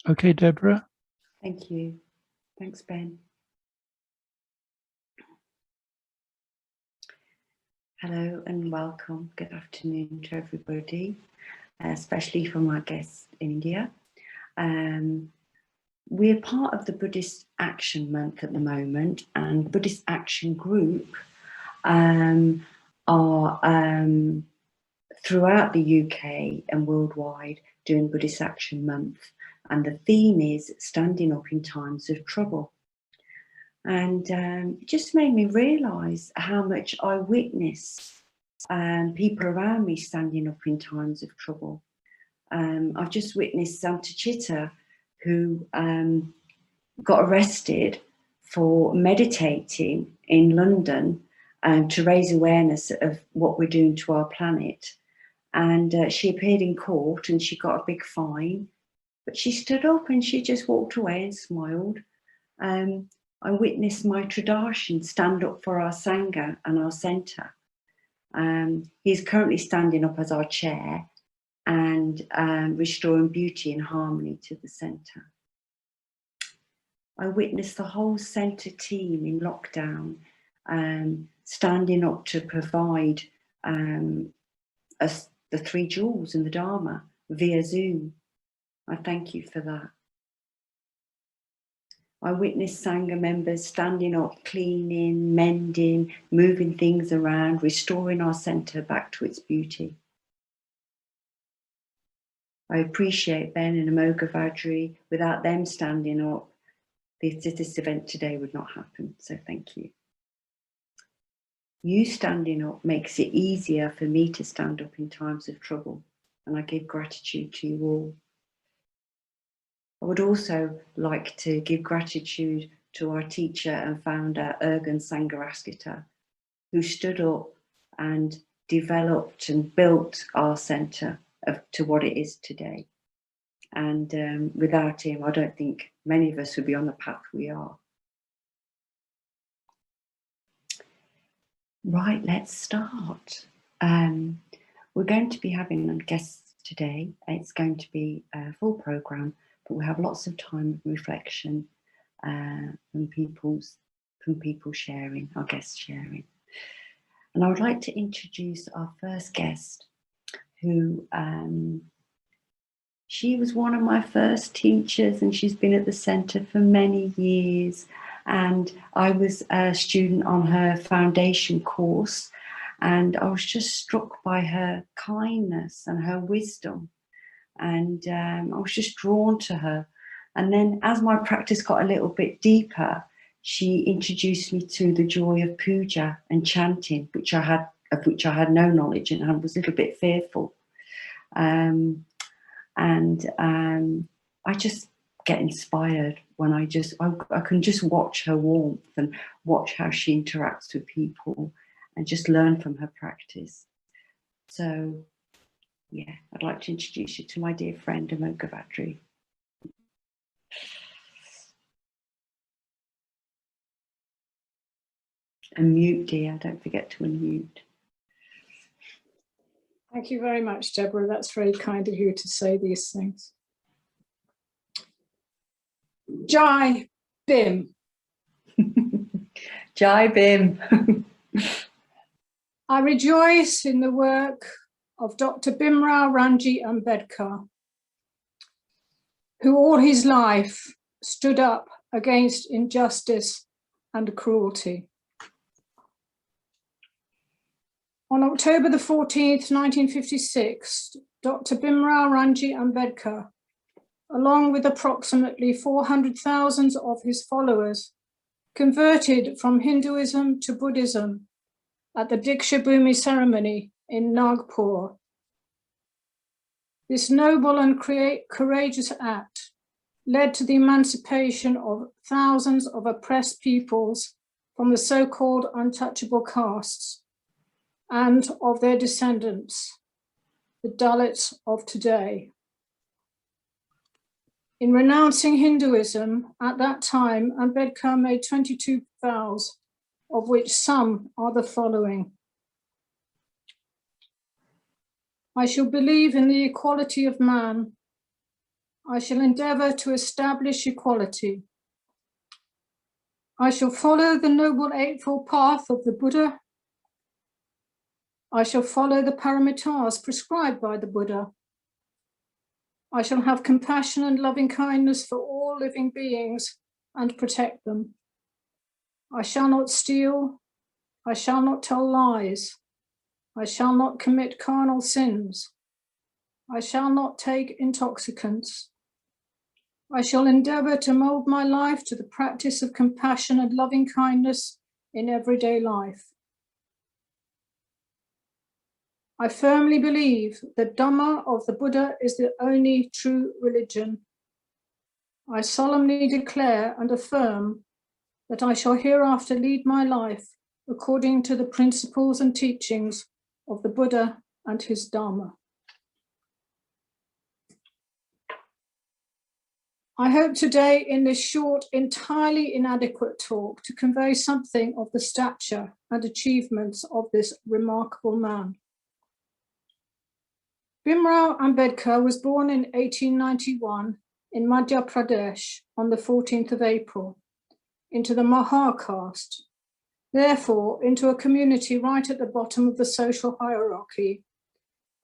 Okay, Deborah. Thank you. Thanks, Ben. Hello and welcome. Good afternoon to everybody, especially from our guests in India. We're part of the Buddhist Action Month at the moment, and Buddhist Action Group are throughout the UK and worldwide doing Buddhist Action Month, and the theme is standing up in times of trouble. And it just made me realise how much I witness people around me standing up in times of trouble. I've just witnessed Santachita, who got arrested for meditating in London to raise awareness of what we're doing to our planet. And she appeared in court and she got a big fine, but she stood up and she just walked away and smiled. I witnessed my Triratna stand up for our Sangha and our centre. He's currently standing up as our chair and restoring beauty and harmony to the centre. I witnessed the whole centre team in lockdown standing up to provide us the 3 jewels and the Dharma via Zoom. I thank you for that. I witnessed Sangha members standing up, cleaning, mending, moving things around, restoring our centre back to its beauty. I appreciate Ben and Amoga Vadri. Without them standing up, this event today would not happen, so thank you. You standing up makes it easier for me to stand up in times of trouble, and I give gratitude to you all. I would also like to give gratitude to our teacher and founder, Ergun Sangaraskita, who stood up and developed and built our centre to what it is today. And without him, I don't think many of us would be on the path we are. Right, let's start. We're going to be having guests today. It's going to be a full programme, but we have lots of time of reflection from people sharing, our guests sharing. And I would like to introduce our first guest, who she was one of my first teachers, and she's been at the centre for many years. And I was a student on her foundation course, and I was just struck by her kindness and her wisdom. And I was just drawn to her. And then as my practice got a little bit deeper, she introduced me to the joy of puja and chanting, of which I had no knowledge and I was a little bit fearful. I just get inspired when I can just watch her warmth and watch how she interacts with people and just learn from her practice. So yeah, I'd like to introduce you to my dear friend, Amoga Vadri. Unmute, dear, don't forget to unmute. Thank you very much, Deborah. That's very kind of you to say these things. Jai Bim. Jai Bim. I rejoice in the work of Dr. Bhimrao Ranjit Ambedkar, who all his life stood up against injustice and cruelty. On October the 14th, 1956, Dr. Bhimrao Ranjit Ambedkar, along with approximately 400,000 of his followers, converted from Hinduism to Buddhism at the Diksha Bhumi ceremony in Nagpur. This noble and courageous act led to the emancipation of thousands of oppressed peoples from the so-called untouchable castes and of their descendants, the Dalits of today. In renouncing Hinduism at that time, Ambedkar made 22 vows, of which some are the following. I shall believe in the equality of man, I shall endeavour to establish equality. I shall follow the Noble Eightfold Path of the Buddha. I shall follow the paramitas prescribed by the Buddha. I shall have compassion and loving kindness for all living beings and protect them. I shall not steal. I shall not tell lies. I shall not commit carnal sins. I shall not take intoxicants. I shall endeavour to mould my life to the practice of compassion and loving kindness in everyday life. I firmly believe that Dhamma of the Buddha is the only true religion. I solemnly declare and affirm that I shall hereafter lead my life according to the principles and teachings of the Buddha and his Dhamma. I hope today in this short, entirely inadequate talk to convey something of the stature and achievements of this remarkable man. Bhimrao Ambedkar was born in 1891 in Madhya Pradesh on the 14th of April into the Mahar caste, therefore into a community right at the bottom of the social hierarchy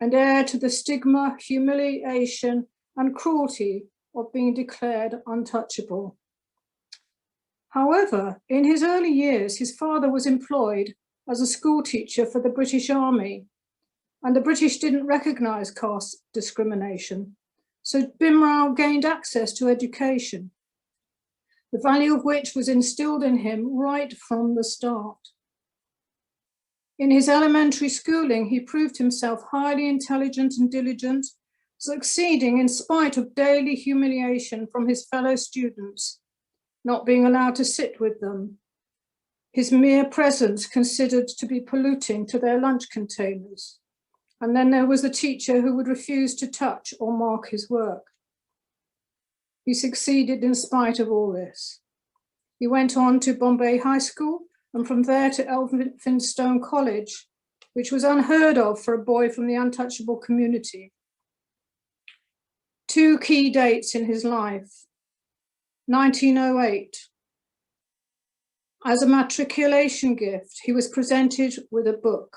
and heir to the stigma, humiliation and cruelty of being declared untouchable. However, in his early years, his father was employed as a school teacher for the British Army, and the British didn't recognise caste discrimination, so Bhimrao gained access to education, the value of which was instilled in him right from the start. In his elementary schooling, he proved himself highly intelligent and diligent, succeeding in spite of daily humiliation from his fellow students, not being allowed to sit with them, his mere presence considered to be polluting to their lunch containers. And then there was the teacher who would refuse to touch or mark his work. He succeeded in spite of all this. He went on to Bombay High School and from there to Elphinstone College, which was unheard of for a boy from the untouchable community. Two key dates in his life: 1908. As a matriculation gift, he was presented with a book,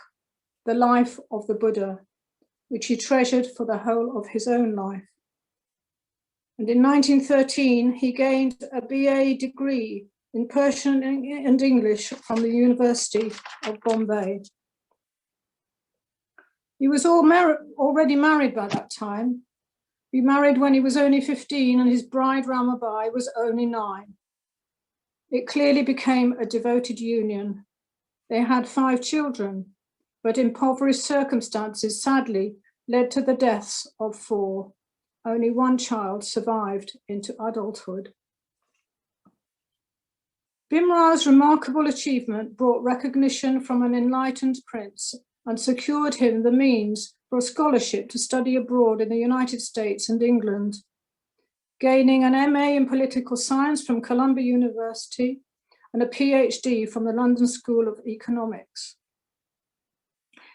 The Life of the Buddha, which he treasured for the whole of his own life. And in 1913, he gained a BA degree in Persian and English from the University of Bombay. He was already married by that time. He married when he was only 15 and his bride Ramabai was only 9. It clearly became a devoted union. They had 5 children, but impoverished circumstances sadly led to the deaths of 4. Only 1 child survived into adulthood. Bhimrao's remarkable achievement brought recognition from an enlightened prince and secured him the means for a scholarship to study abroad in the United States and England, gaining an MA in political science from Columbia University and a PhD from the London School of Economics.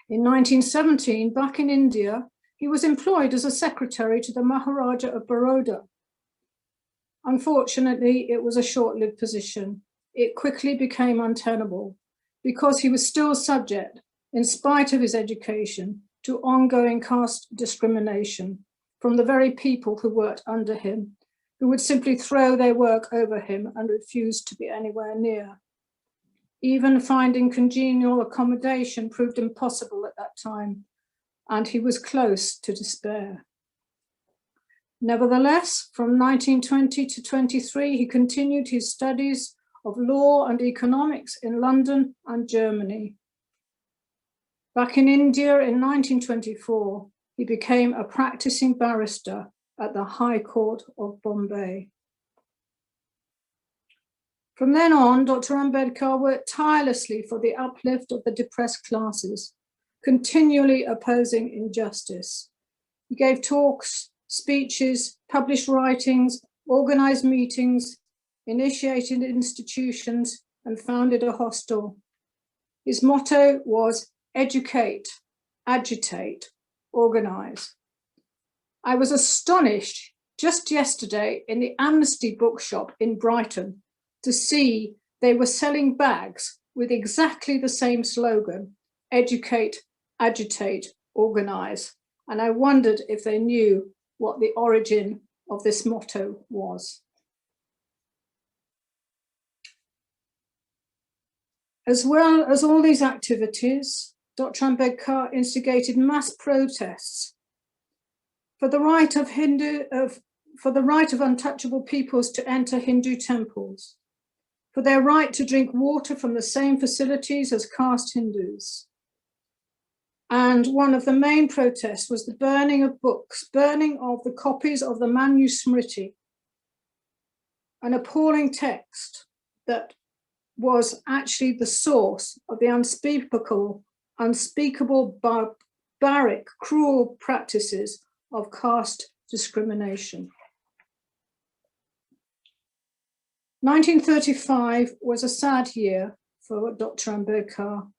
In 1917, back in India, he was employed as a secretary to the Maharaja of Baroda. Unfortunately, it was a short-lived position. It quickly became untenable because he was still subject, in spite of his education, to ongoing caste discrimination from the very people who worked under him, who would simply throw their work over him and refuse to be anywhere near. Even finding congenial accommodation proved impossible at that time, and he was close to despair. Nevertheless, from 1920 to 23, he continued his studies of law and economics in London and Germany. Back in India in 1924, he became a practicing barrister at the High Court of Bombay. From then on, Dr. Ambedkar worked tirelessly for the uplift of the depressed classes, continually opposing injustice. He gave talks, speeches, published writings, organized meetings, initiated institutions, and founded a hostel. His motto was educate, agitate, organize. I was astonished just yesterday in the Amnesty bookshop in Brighton to see they were selling bags with exactly the same slogan: educate, agitate, organise. And I wondered if they knew what the origin of this motto was. As well as all these activities, Dr. Ambedkar instigated mass protests for the right of untouchable peoples to enter Hindu temples, for their right to drink water from the same facilities as caste Hindus. And one of the main protests was the burning of books, burning of the copies of the Manusmriti, an appalling text that was actually the source of the unspeakable barbaric, cruel practices of caste discrimination. 1935 was a sad year for Dr. Ambedkar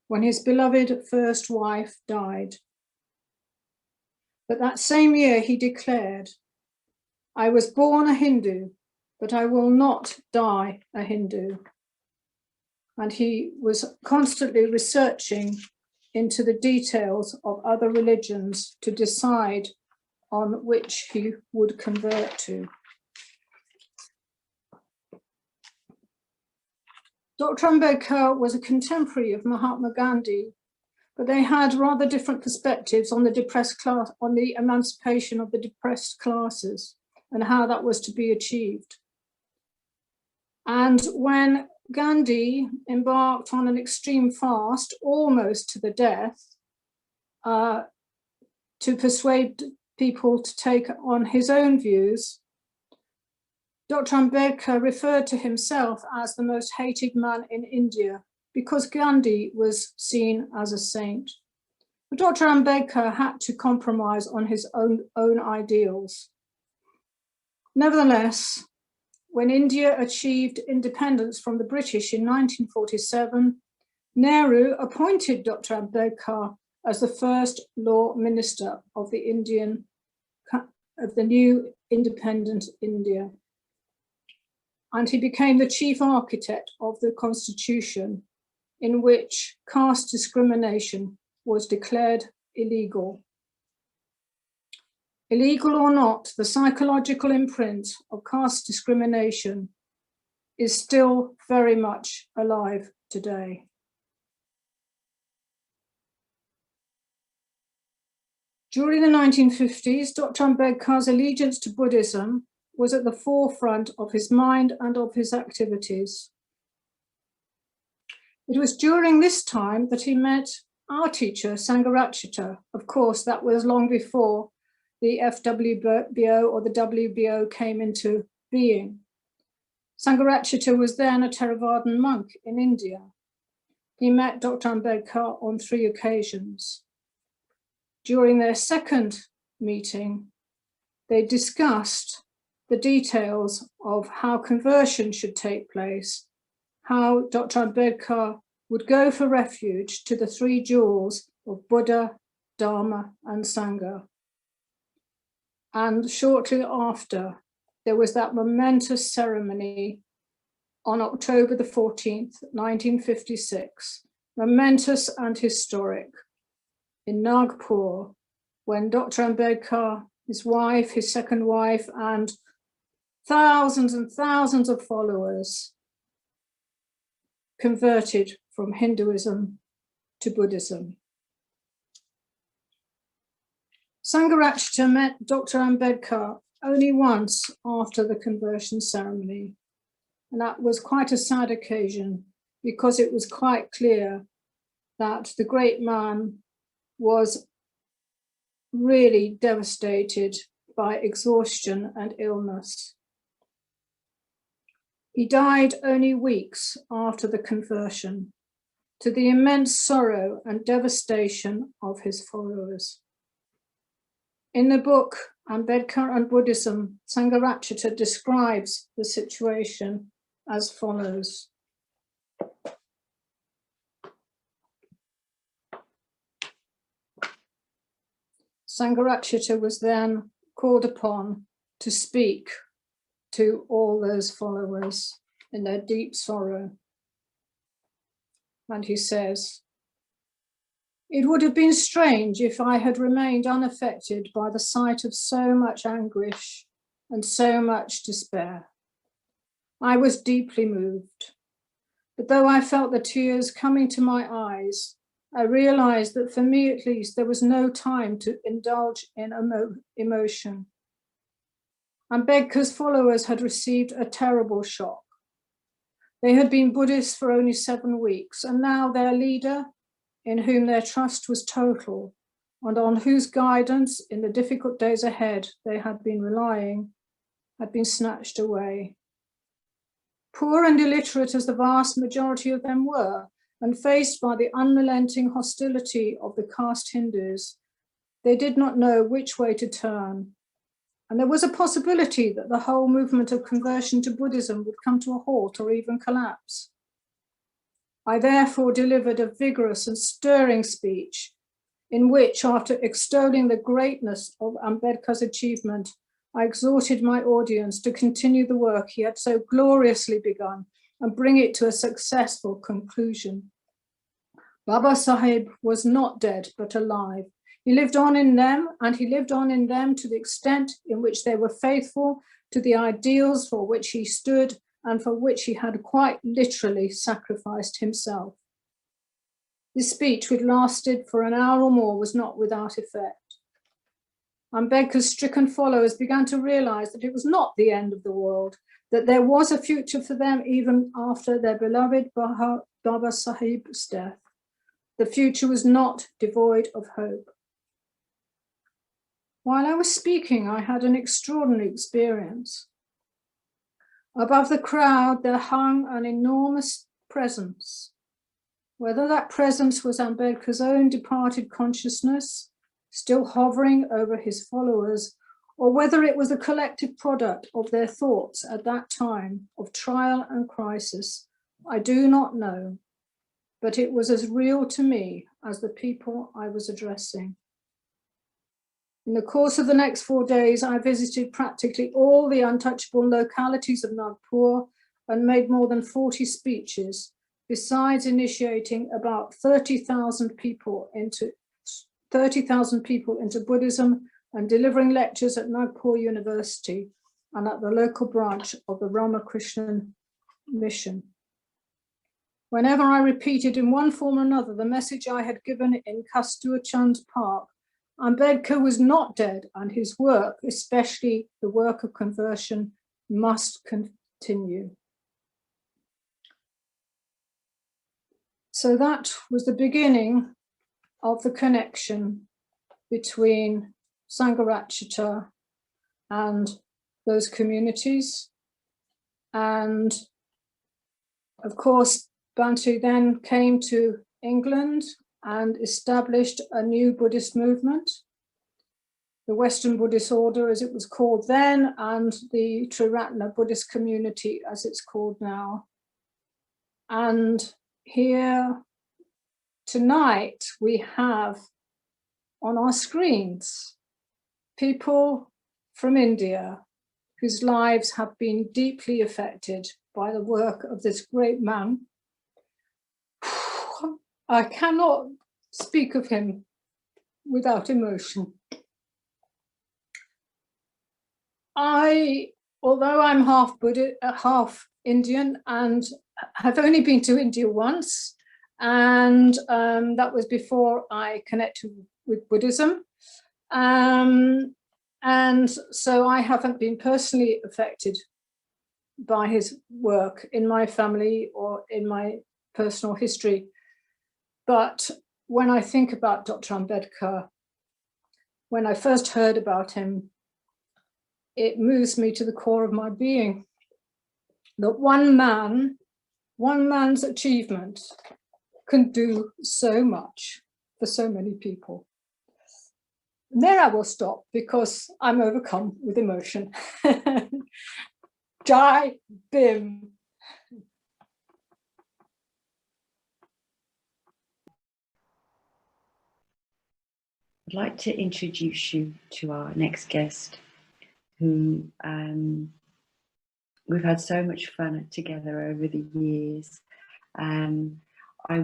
when his beloved first wife died. But that same year he declared, "I was born a Hindu, but I will not die a Hindu." And he was constantly researching into the details of other religions to decide on which he would convert to. Dr. Ambedkar was a contemporary of Mahatma Gandhi, but they had rather different perspectives on the emancipation of the depressed classes and how that was to be achieved. And when Gandhi embarked on an extreme fast, almost to the death, to persuade people to take on his own views, Dr. Ambedkar referred to himself as the most hated man in India because Gandhi was seen as a saint. But Dr. Ambedkar had to compromise on his own ideals. Nevertheless, when India achieved independence from the British in 1947, Nehru appointed Dr. Ambedkar as the first law minister of the new independent India. And he became the chief architect of the constitution in which caste discrimination was declared illegal. Illegal or not, the psychological imprint of caste discrimination is still very much alive today. During the 1950s, Dr. Ambedkar's allegiance to Buddhism was at the forefront of his mind and of his activities. It was during this time that he met our teacher, Sangharakshita. Of course, that was long before the FWBO or the WBO came into being. Sangharakshita was then a Theravadan monk in India. He met Dr. Ambedkar on 3 occasions. During their second meeting, they discussed the details of how conversion should take place, how Dr. Ambedkar would go for refuge to the 3 jewels of Buddha, Dharma, and Sangha. And shortly after, there was that momentous ceremony on October the 14th, 1956, momentous and historic, in Nagpur, when Dr. Ambedkar, his wife, his second wife, and thousands and thousands of followers converted from Hinduism to Buddhism. Sangharakshita met Dr. Ambedkar only once after the conversion ceremony, and that was quite a sad occasion because it was quite clear that the great man was really devastated by exhaustion and illness. He died only weeks after the conversion, to the immense sorrow and devastation of his followers. In the book, Ambedkar and Buddhism, Sangharakshita describes the situation as follows. Sangharakshita was then called upon to speak to all those followers in their deep sorrow. And he says, "It would have been strange if I had remained unaffected by the sight of so much anguish and so much despair. I was deeply moved, but though I felt the tears coming to my eyes, I realized that for me at least, there was no time to indulge in emotion. Ambedkar's followers had received a terrible shock. They had been Buddhists for only 7 weeks, and now their leader, in whom their trust was total, and on whose guidance in the difficult days ahead they had been relying, had been snatched away. Poor and illiterate as the vast majority of them were, and faced by the unrelenting hostility of the caste Hindus, they did not know which way to turn. And there was a possibility that the whole movement of conversion to Buddhism would come to a halt or even collapse. I therefore delivered a vigorous and stirring speech in which, after extolling the greatness of Ambedkar's achievement, I exhorted my audience to continue the work he had so gloriously begun and bring it to a successful conclusion. Baba Sahib was not dead, but alive. He lived on in them, and he lived on in them to the extent in which they were faithful to the ideals for which he stood and for which he had quite literally sacrificed himself. This speech, which lasted for an hour or more, was not without effect. Ambedkar's stricken followers began to realize that it was not the end of the world, that there was a future for them even after their beloved Baba Sahib's death. The future was not devoid of hope. While I was speaking, I had an extraordinary experience. Above the crowd, there hung an enormous presence. Whether that presence was Ambedkar's own departed consciousness, still hovering over his followers, or whether it was a collective product of their thoughts at that time of trial and crisis, I do not know, but it was as real to me as the people I was addressing. In the course of the next 4 days, I visited practically all the untouchable localities of Nagpur and made more than 40 speeches, besides initiating about 30,000 people into Buddhism and delivering lectures at Nagpur University and at the local branch of the Ramakrishnan mission. Whenever I repeated in one form or another the message I had given in Kasturchand Park, Ambedkar was not dead, and his work, especially the work of conversion, must continue. So that was the beginning of the connection between Sangharakshita and those communities. And of course, Bantu then came to England and established a new Buddhist movement, the Western Buddhist Order, as it was called then, and the Triratna Buddhist community, as it's called now. And here tonight, we have on our screens people from India whose lives have been deeply affected by the work of this great man. I cannot speak of him without emotion. Although I'm half Buddhist, half Indian, and have only been to India once, and that was before I connected with Buddhism. And so I haven't been personally affected by his work in my family or in my personal history. But when I think about Dr. Ambedkar, when I first heard about him, it moves me to the core of my being, that one man's achievement can do so much for so many people. And there I will stop because I'm overcome with emotion. Jai Bhim. I'd like to introduce you to our next guest, who we've had so much fun together over the years. I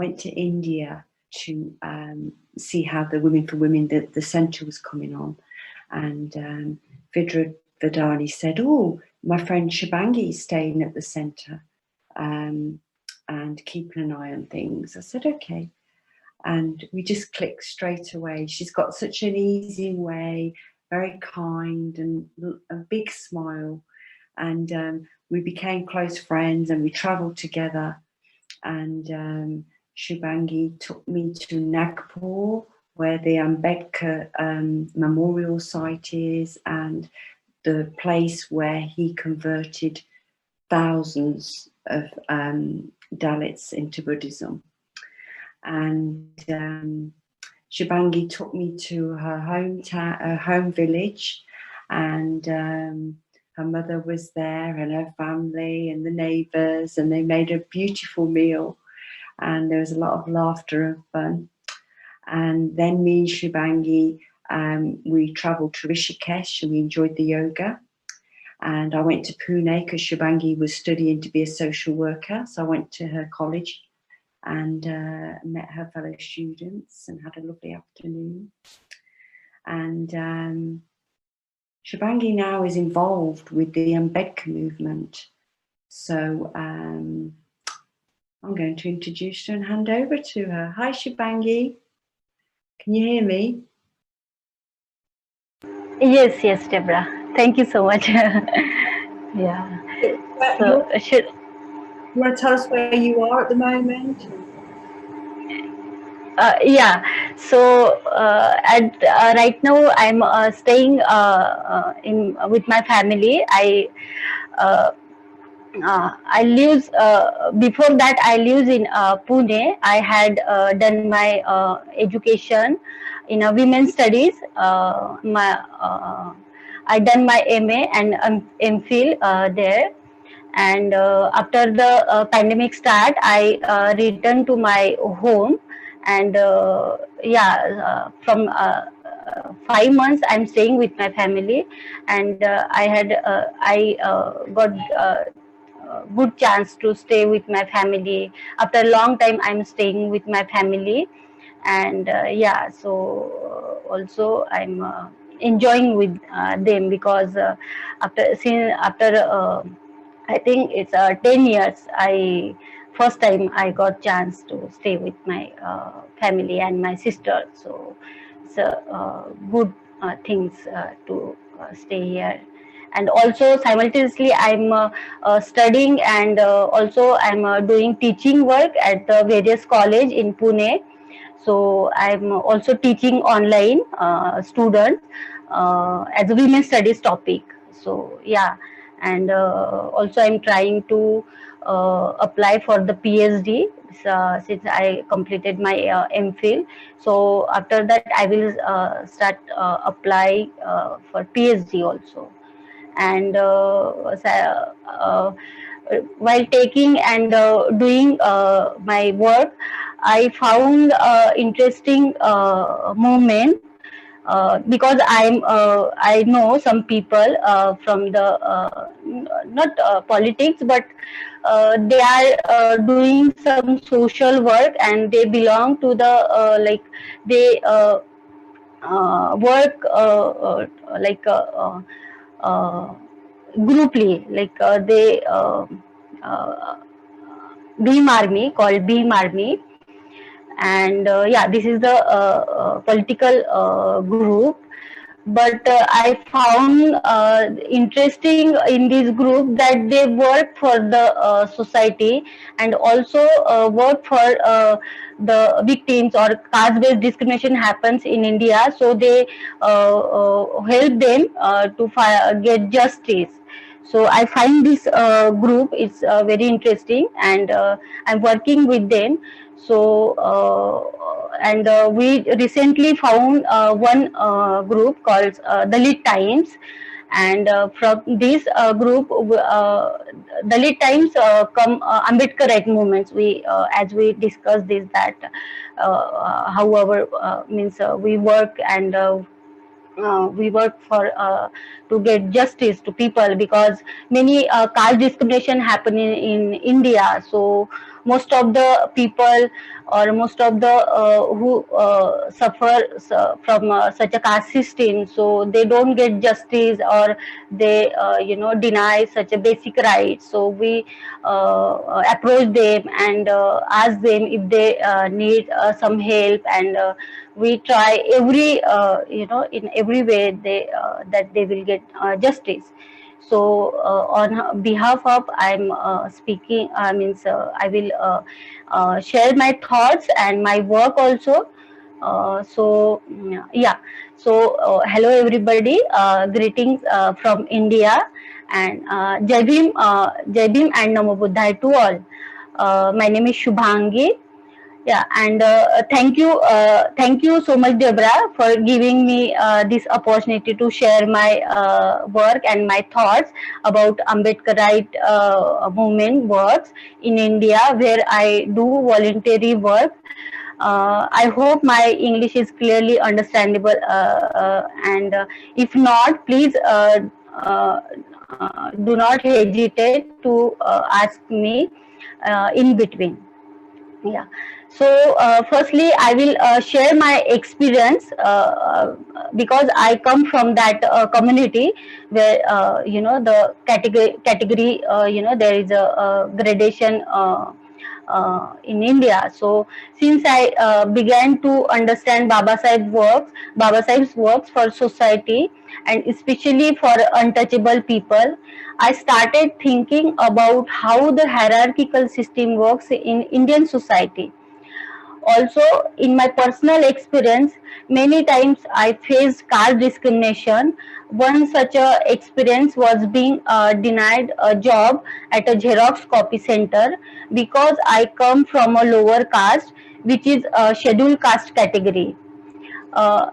went to India to see how the Women for Women, the centre was coming on, and Vidra Vidani said, "Oh, my friend Shibangi is staying at the centre and keeping an eye on things." I said, "Okay." And we just clicked straight away. She's got such an easy way, very kind, and a big smile. And we became close friends, and we travelled together. And Shibangi took me to Nagpur, where the Ambedkar memorial site is, and the place where he converted thousands of Dalits into Buddhism. And Shibangi took me to her hometown, her home village, and her mother was there, and her family, and the neighbours, and they made a beautiful meal, and there was a lot of laughter and fun. And then me and Shibangi, we travelled to Rishikesh, and we enjoyed the yoga. And I went to Pune because Shibangi was studying to be a social worker, so I went to her college and met her fellow students and had a lovely afternoon. And Shibangi now is involved with the Ambedkar movement. So I'm going to introduce her and hand over to her. Hi, Shibangi. Can you hear me? Yes, Deborah. Thank you so much. Yeah. So, You want to tell us where you are at the moment? Yeah. So right now I'm staying with my family. I live before that I lived in Pune. I had done my education in women's studies. I done my MA and MPhil there. And after the pandemic start, I returned to my home. And from 5 months I'm staying with my family. And I got good chance to stay with my family. After a long time I'm staying with my family. And so also I'm enjoying with them, because after I think it's 10 years, first time I got chance to stay with my family and my sister. So it's good things to stay here. And also simultaneously I'm studying, and also I'm doing teaching work at the various college in Pune. So I'm also teaching online students as a women's studies topic. So yeah, and also I'm trying to apply for the PhD since I completed my MPhil. So after that I will start apply for PhD also. And while taking and doing my work, I found interesting movement, because I know some people from the not politics, but they are doing some social work, and they belong to the they work grouply, they Beam Army, called Beam Army. And this is the political group. But I found interesting in this group that they work for the society, and also work for the victims or caste-based discrimination happens in India. So they help them to get justice. So I find this group is very interesting, and I'm working with them. So and we recently found one group called Dalit Times. And from this group, Dalit Times come Ambedkar Right movements. We as we discussed this, that however means we work and we work for to get justice to people, because many caste discrimination happen in India. So most of the people, or most of the who suffer from such a caste system, so they don't get justice, or they deny such a basic right. So we approach them and ask them if they need some help, and we try every in every way that they will get justice. So on behalf of, I'm speaking, means I will share my thoughts and my work also. Yeah, so hello everybody, greetings from India, and Jai Bhim and Namo Buddhaya to all. My name is Shubhangi. Yeah, and thank you so much, Deborah, for giving me this opportunity to share my work and my thoughts about Ambedkarite movement works in India, where I do voluntary work. I hope my English is clearly understandable, and if not, please do not hesitate to ask me in between. Yeah. So, firstly, I will share my experience, because I come from that community where the category there is a gradation in India. So since I began to understand Baba Sahib's works for society, and especially for untouchable people, I started thinking about how the hierarchical system works in Indian society. Also, in my personal experience, many times I faced caste discrimination. One such a experience was being denied a job at a Xerox copy center because I come from a lower caste, which is a scheduled caste category.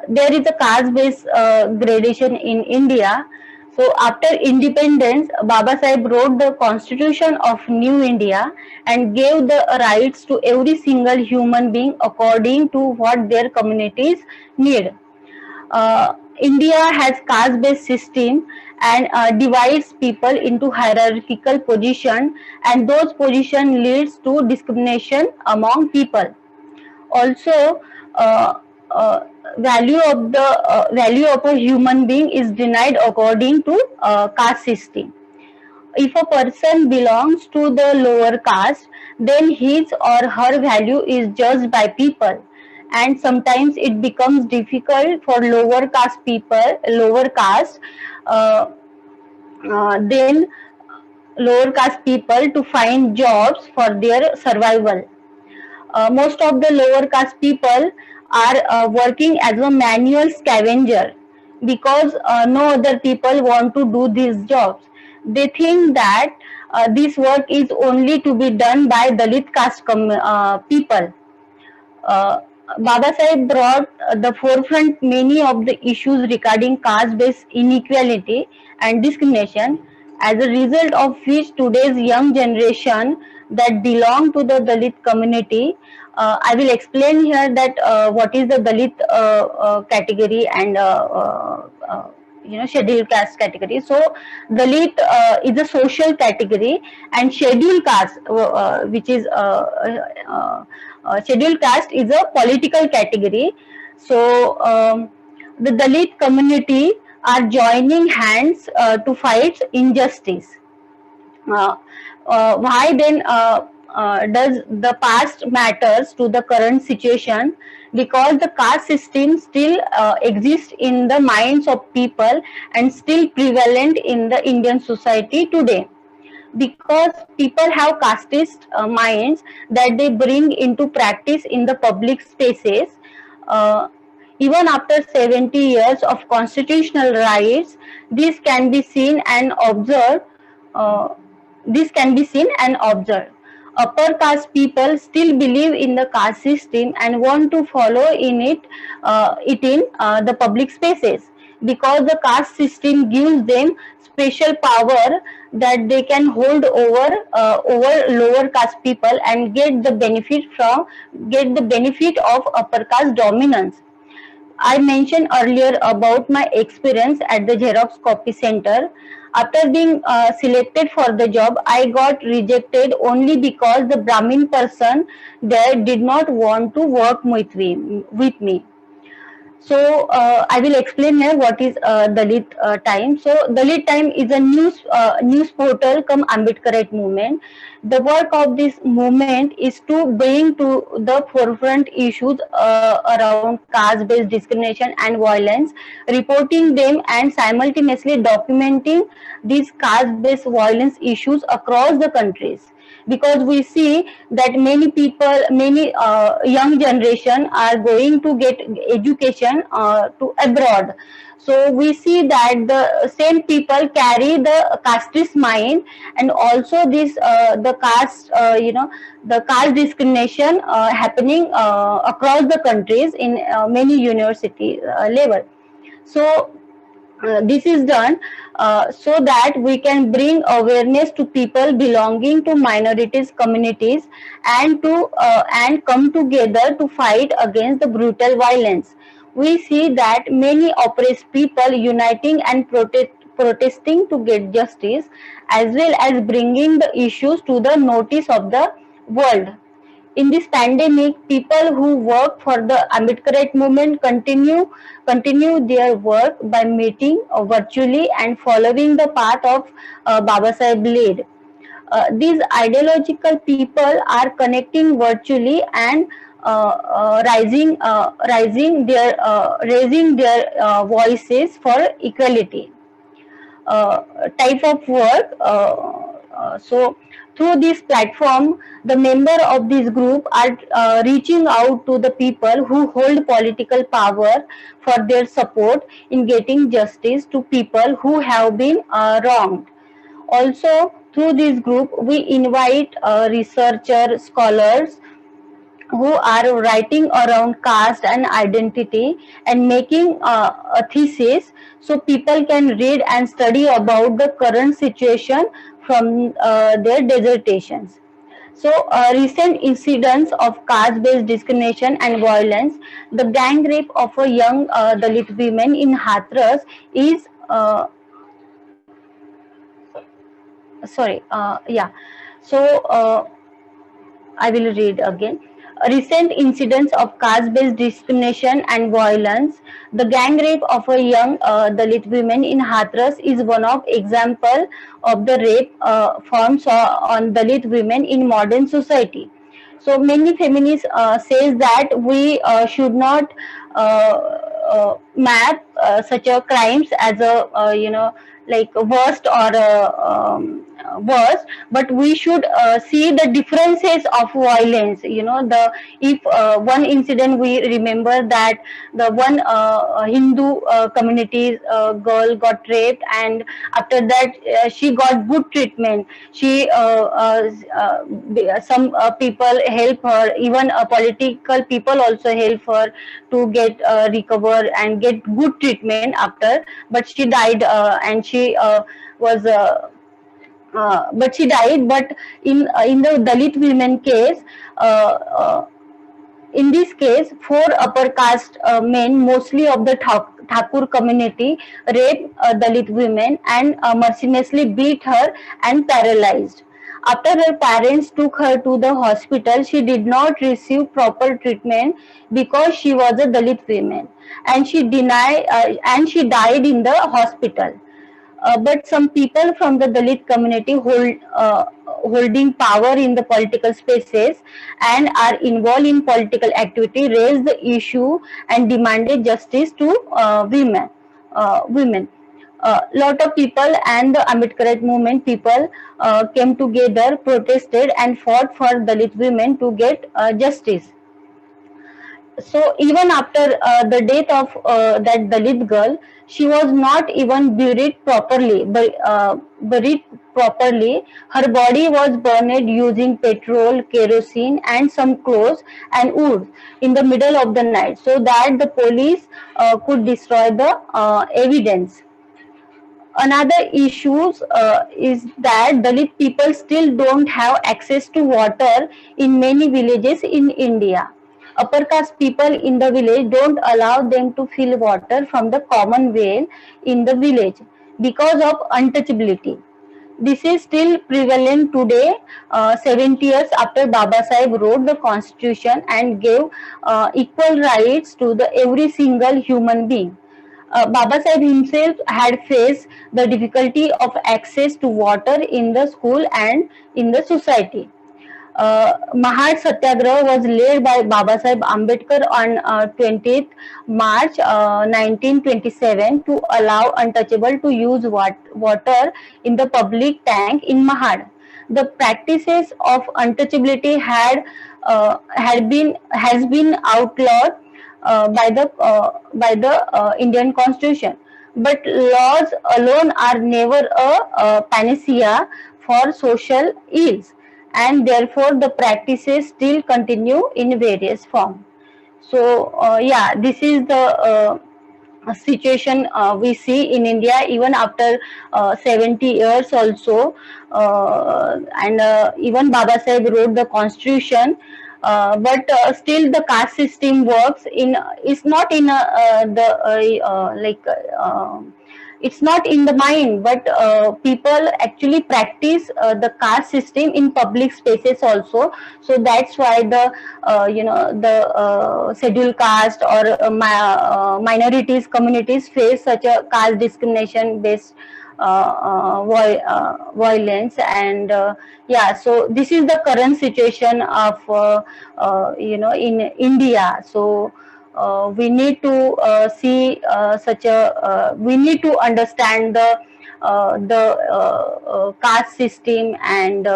There is a caste-based gradation in India. So after independence, Baba Sahib wrote the Constitution of New India and gave the rights to every single human being according to what their communities need. India has caste-based system and divides people into hierarchical position, and those position leads to discrimination among people. Also, uh, uh, value of a human being is denied according to caste system. If a person belongs to the lower caste, then his or her value is judged by people, and sometimes it becomes difficult for lower caste uh, then lower caste people to find jobs for their survival. Most of the lower caste people are working as a manual scavenger, because no other people want to do these jobs. They think that this work is only to be done by Dalit caste people. uh, Baba Sahib brought the forefront many of the issues regarding caste-based inequality and discrimination, as a result of which today's young generation that belong to the Dalit community. I will explain here that what is the Dalit category and scheduled caste category. So Dalit is a social category, and scheduled caste, which is scheduled caste, is a political category. So the Dalit community are joining hands to fight injustice. Uh, why then does the past matters to the current situation? Because the caste system still exists in the minds of people and still prevalent in the Indian society today, because people have casteist minds that they bring into practice in the public spaces. Uh, Even after 70 years of constitutional rights, this can be seen and observed. Uh, this can be seen and observed. Upper caste people still believe in the caste system and want to follow in it in the public spaces, because the caste system gives them special power that they can hold over lower caste people and get the benefit of upper caste dominance. I mentioned earlier about my experience at the Xerox copy center. After being selected for the job, I got rejected only because the Brahmin person there did not want to work with me. So I will explain here what is Dalit Time. So Dalit Time is a news portal come Ambedkar movement. The work of this movement is to bring to the forefront issues around caste-based discrimination and violence, reporting them and simultaneously documenting these caste-based violence issues across the countries, because we see that many people, many young generation are going to get education to abroad. So we see that the same people carry the casteist mind, and also this the caste, the caste discrimination happening across the countries in many university level. So this is done so that we can bring awareness to people belonging to minorities communities, and come together to fight against the brutal violence. We see that many oppressed people uniting and protesting to get justice, as well as bringing the issues to the notice of the world. In this pandemic, people who work for the Ambedkar movement continue their work by meeting virtually and following the path of Baba Sahib lead. These ideological people are connecting virtually and raising their voices for equality. Type of work. So through this platform, the member of this group are reaching out to the people who hold political power for their support in getting justice to people who have been wronged. Also, through this group, we invite researchers, scholars who are writing around caste and identity and making a thesis, so people can read and study about the current situation from their dissertations. So recent incidents of caste-based discrimination and violence, the gang rape of a young Dalit women in Hathras is sorry, yeah. So I will read again. Recent incidents of caste-based discrimination and violence. The gang rape of a young Dalit women in Hathras is one of example of the rape forms on Dalit women in modern society. So many feminists says that we should not map such a crimes as a like worst or worst, but we should see the differences of violence. The if one incident we remember that the one Hindu community girl got raped, and after that she got good treatment. She some people help her, even political people also help her to get recover and get good treatment after, but she died, and she was but she died. But in the Dalit women case, uh, uh, in this case, four upper caste men, mostly of the Thakur community, raped Dalit women and mercilessly beat her and paralyzed. After her parents took her to the hospital, she did not receive proper treatment because she was a Dalit woman, and she died in the hospital. But some people from the Dalit community holding power in the political spaces and are involved in political activity raised the issue and demanded justice to women. Lot of people and the Ambedkar movement people came together, protested, and fought for Dalit women to get justice. So even after the death of that Dalit girl, she was not even buried properly. Her body was burned using petrol, kerosene, and some clothes and wood in the middle of the night, so that the police could destroy the evidence. Another issue is that Dalit people still don't have access to water in many villages in India. upper caste people in the village don't allow them to fill water from the common well in the village because of untouchability. This is still prevalent today, 70 years after Baba Sahib wrote the constitution and gave equal rights to the every single human being. Baba Sahib himself had faced the difficulty of access to water in the school and in the society. Mahad Satyagraha was led by Baba Sahib Ambedkar on 20th March 1927 to allow untouchable to use water in the public tank in Mahad. The practices of untouchability has been outlawed by the Indian Constitution. But laws alone are never a panacea for social ills, and therefore the practices still continue in various forms. So yeah, this is the situation we see in India even after 70 years also, and even Baba Sahib wrote the constitution, but still the caste system works in, it's not in the like it's not in the mind, but people actually practice the caste system in public spaces also. So that's why the the scheduled caste or minorities communities face such a caste discrimination based violence. And yeah, so this is the current situation of in India. So we need to see such a we need to understand the caste system. And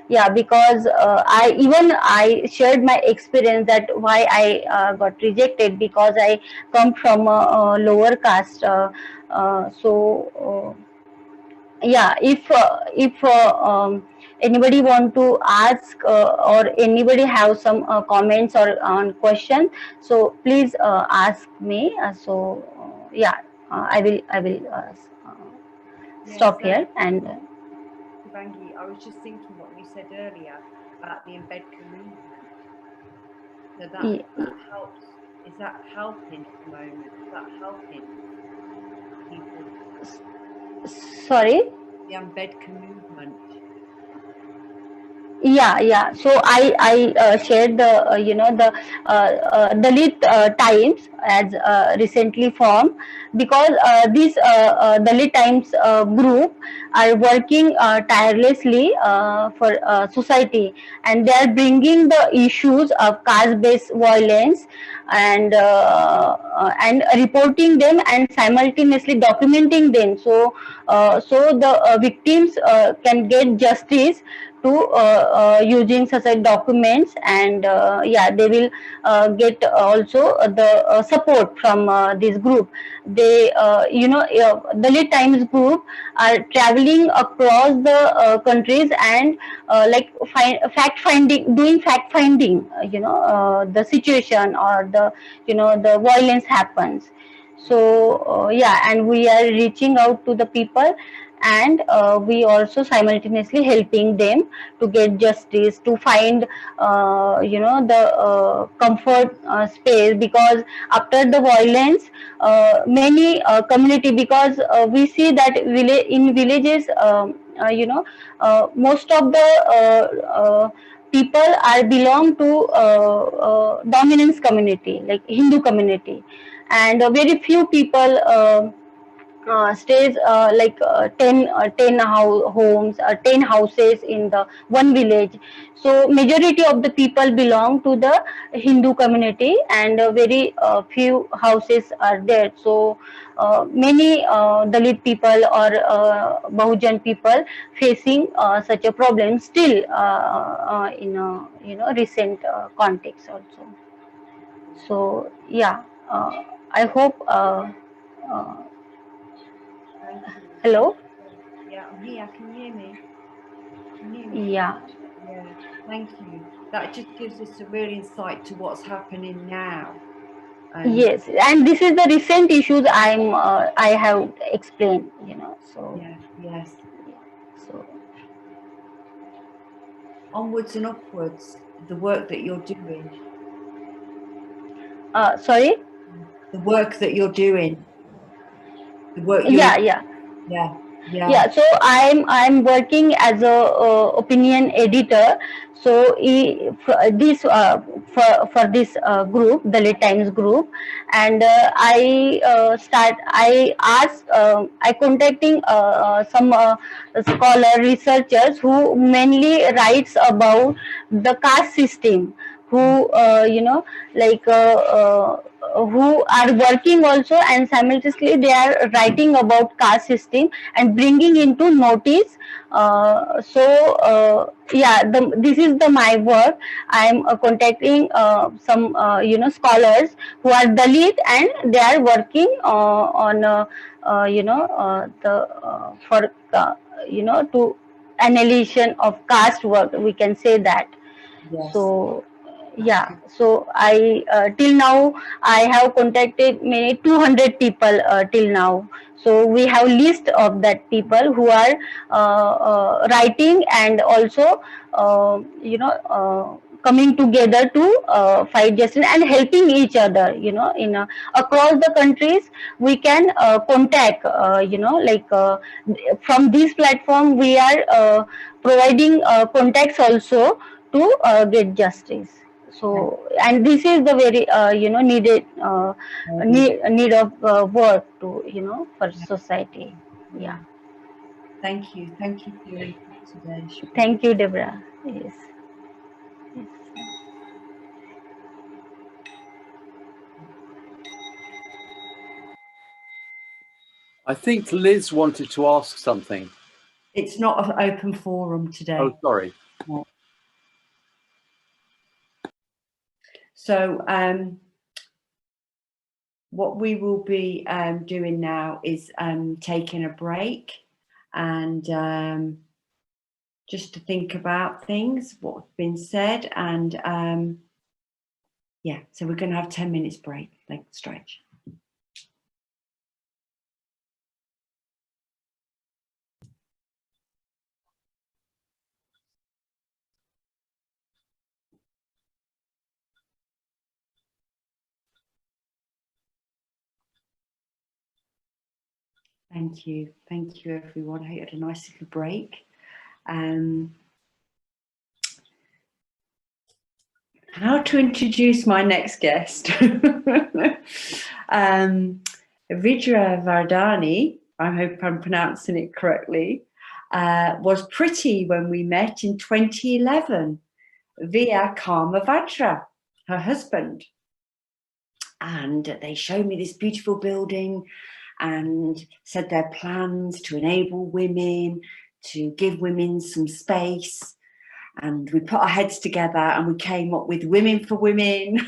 yeah, because I shared my experience that why I got rejected, because I come from a lower caste. Yeah, if anybody want to ask or anybody have some comments or on question, so please ask me. Yeah, I will stop Yes, here. And Shivangi, I was just thinking what you said earlier about the Ambedkar movement. So that helps. Is that helping at the moment? Is that helping people? sorry. The Ambedkar movement. Yeah. So I shared the the Dalit Times as recently formed, because this Dalit Times group are working tirelessly for society, and they are bringing the issues of caste based violence and reporting them and simultaneously documenting them. So so the victims can get justice to using such a documents. And yeah, they will get also the support from this group. They Dalit Times group are traveling across the countries and like fact finding, doing fact finding, the situation or the the violence happens. So yeah, and we are reaching out to the people, and we also simultaneously helping them to get justice, to find the comfort space, because after the violence many community, because we see that in villages, most of the people are belong to dominance community like Hindu community, and very few people stays like 10 homes or 10 houses in the one village. So majority of the people belong to the Hindu community, and very few houses are there. So many Dalit people or Bahujan people facing such a problem still in a recent context also. So yeah, I hope uh, Thank you. hello. Yeah, I'm here. Can you hear me? Can you hear me? Yeah. Yeah. Thank you. That just gives us a real insight to what's happening now. And Yes, and this is the recent issues I have explained. So yeah, yes. so Onwards and upwards, the work that you're doing. Sorry. The work that you're doing. The work you're. Yeah, yeah. Yeah. Yeah. Yeah, so I'm working as a opinion editor. So this for this group, Dalit Times group, and I contacting some scholar researchers who mainly writes about the caste system, who like who are working also, and simultaneously they are writing about caste system and bringing into notice. Yeah, this is the my work. I'm contacting some scholars who are Dalit, and they are working on the for to annihilation of caste work, we can say that. Yes. So yeah, so I till now I have contacted many 200 people till now. So we have list of that people who are writing, and also coming together to fight justice and helping each other, in across the countries. We can contact, like from this platform we are providing contacts also to get justice. So, and this is the very needed need of work to for society. Yeah. Thank you for your input today. Thank you, Deborah. Yes. Yes. I think Liz wanted to ask something. It's not an open forum today. Oh, sorry. So what we will be doing now is taking a break, and just to think about things, what's been said, and yeah, so we're going to have 10 minutes break, like stretch. Thank you everyone. I had a nice little break. How to introduce my next guest? Vidra Vardani, I hope I'm pronouncing it correctly, was pretty when we met in 2011 via Karma Vajra, her husband. And they showed me this beautiful building and said their plans to enable women, to give women some space. And we put our heads together and we came up with Women for Women.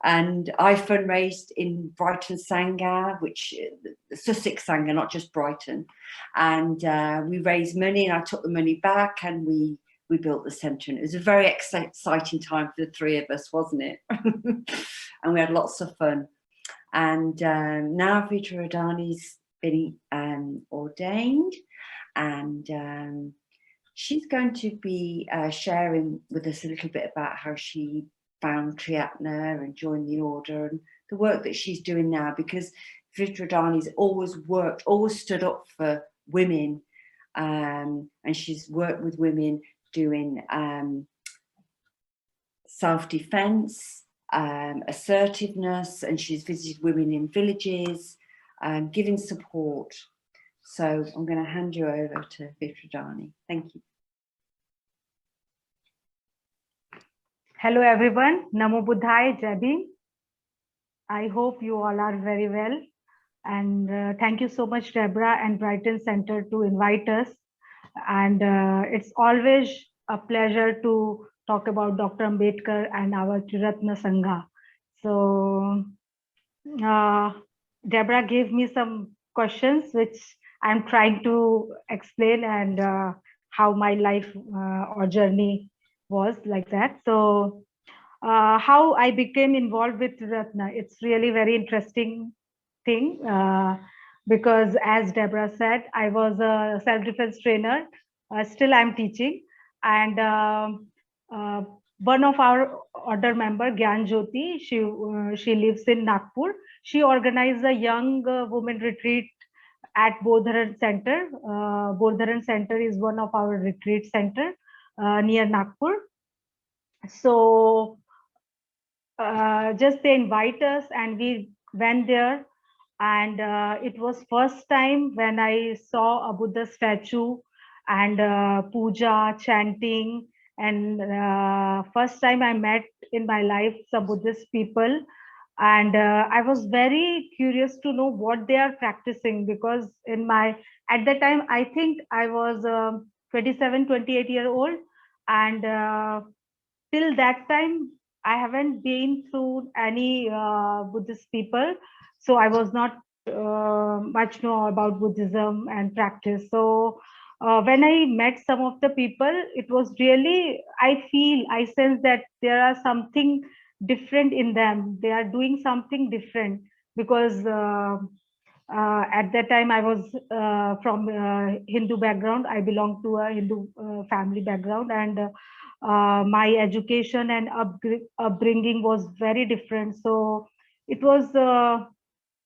And I fundraised in Brighton Sangha, which Sussex Sangha, not just Brighton. And we raised money, and I took the money back, and we built the centre. And it was a very exciting time for the three of us, wasn't it? And we had lots of fun. And now Vidra Vardani's been ordained, and she's going to be sharing with us a little bit about how she found Triratna and joined the order, and the work that she's doing now, because Vidra Vardani's always stood up for women, and she's worked with women doing self-defense, assertiveness, and she's visited women in villages, giving support. So I'm going to hand you over to Vidra Vardani. Thank you. Hello everyone, Namo Buddhaya, Jai Bhim. I hope you all are very well, and thank you so much, Deborah and Brighton Center, to invite us. And it's always a pleasure to talk about Dr. Ambedkar and our Triratna Sangha. So Deborah gave me some questions which I'm trying to explain, and how my life or journey was like that. So how I became involved with Triratna, it's really very interesting thing, because as Deborah said, I was a self-defense trainer, still I'm teaching, and one of our order member, Gyan Jyoti, she lives in Nagpur. She organized a young women retreat at Bodharan Center. Bodharan Center is one of our retreat center near Nagpur. So just they invite us and we went there, and it was first time when I saw a Buddha statue and puja, chanting, and first time I met in my life some Buddhist people, and I was very curious to know what they are practicing, because at that time I think I was 27, 28-year old, and till that time I haven't been through any Buddhist people, so I was not much know about Buddhism and practice. So when I met some of the people, it was really, I sense that there are something different in them. They are doing something different, because at that time I was from Hindu background. I belong to a Hindu family background, and my education and upbringing was very different. So it was